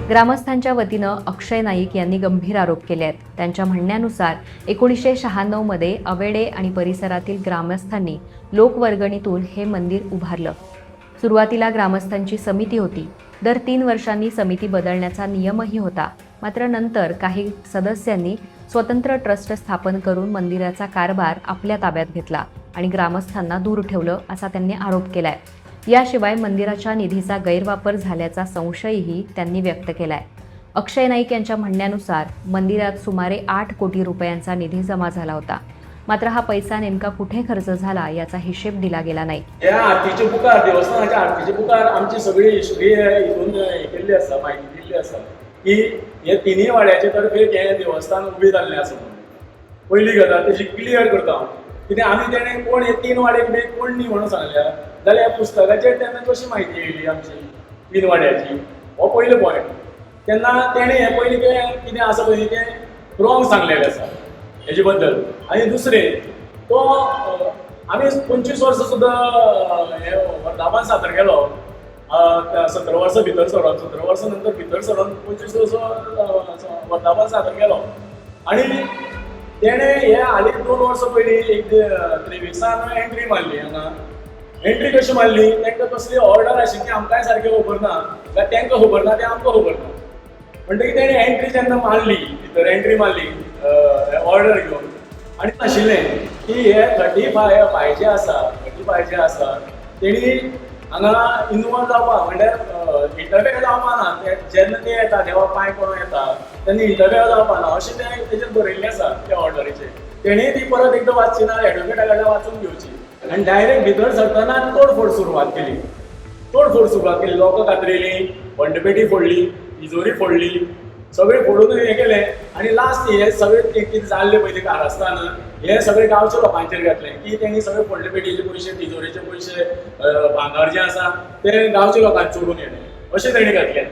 ग्रामस्थांच्या वतीनं अक्षय नाईक यांनी गंभीर आरोप केले आहेत. त्यांच्या म्हणण्यानुसार 1996 मध्ये अवेडे आणि परिसरातील ग्रामस्थांनी लोकवर्गणीतून हे मंदिर उभारलं. सुरुवातीला ग्रामस्थांची समिती होती. दर 3 वर्षांनी समिती बदलण्याचा नियमही होता. मात्र नंतर काही सदस्यांनी स्वतंत्र ट्रस्ट स्थापन करून मंदिराचा कारभार आपल्या ताब्यात घेतला आणि ग्रामस्थांना दूर ठेवलं, असा त्यांनी आरोप केलाय. याशिवाय मंदिराच्या निधीचा गैरवापर झाल्याचा संशयही त्यांनी व्यक्त केलाय. अक्षय नाईक यांच्या म्हणण्यानुसार मंदिरात सुमारे 8 कोटी रुपयांचा निधी जमा झाला होता. मात्र हा पैसा नेमका कुठे खर्च झाला याचा हिशेब दिला गेला नाही. या आरतीचे बुकार, देवस्थानाच्या आरतीचे बुकार आमची सगळी हिस्ट्री इथून केल्ली आसा, माहिती दिल्ली आसा की हे तिन्ही वाड्याचे तर्फे हे देवस्थान उबे जाल्लें आसा. पयली गजाल तेजी क्लियर करता कित्याक आमी तेणें कोण हे 3 वाडे कितें कोण न्ही म्हणून सांगल्या जाल्यार पुस्तकाचेर तेन्ना कशी म्हायती येयली आमची 3 वाड्याची, हो पयलो पॉयंट. तेन्ना तेणें हें पयलीं तें कितें आसा पळय तें रॉंग सांगलेलें आसा हेजे बद्दल. आनी दुसरें तो आमी 25 वर्सां सुद्दां हे वर्धापन साजरो केलो. 17 वर्सां भितर सरून 17 वर्सां नंतर भितर सरून 25 वर्सां वर्धापन साजरो केलो. आनी तेणें हे हालीं 2 वर्सां पयलीं एक 23 एंट्री मारली हांगा. एंट्री कशी मारली, तांकां कसली ऑर्डर आशिल्ली ती आमकांय सारकी खबर ना, काय तांकां खबर ना तें आमकां खबर ना. म्हणटकीर तेणें एंट्री जेन्ना मारली, भितर एंट्री मारली ऑर्डर घेवन, आनी आशिल्लें की हे 35 जे आसा तेणी हांगा इनवॉल्व जावपाक, म्हणल्यार इंटरफेर जावपाक ना. जेन्ना ते येता देवा पांय पडून येता तेन्ना इंटरफेर जावपाक ना अशें तें तेजेर बरयल्लें आसा त्या ऑर्डरीचेर. तेणें ती परत एकदां वाचची ना, एडवोकेटा कडल्यान वाचून घेवची. आनी डायरेक्ट भितर सरतना तोडफोड सुरवात केली. लोकां कातरिलीं, बंडपेटी फोडली, तिजोरी फोडली, सगळें फोडून हें केलें. आनी लास्ट हे सगळें कितें जाल्लें पळय तें कारस्थान हे सगळें गांवच्या लोकांचेर घातलें की तेणी सगळे फोडले पेटीचे पयशे, तिजोरीचे पयशे, भांगर जें आसा तें गांवच्या लोकांक चोरून येलें अशें तेणी घातलें.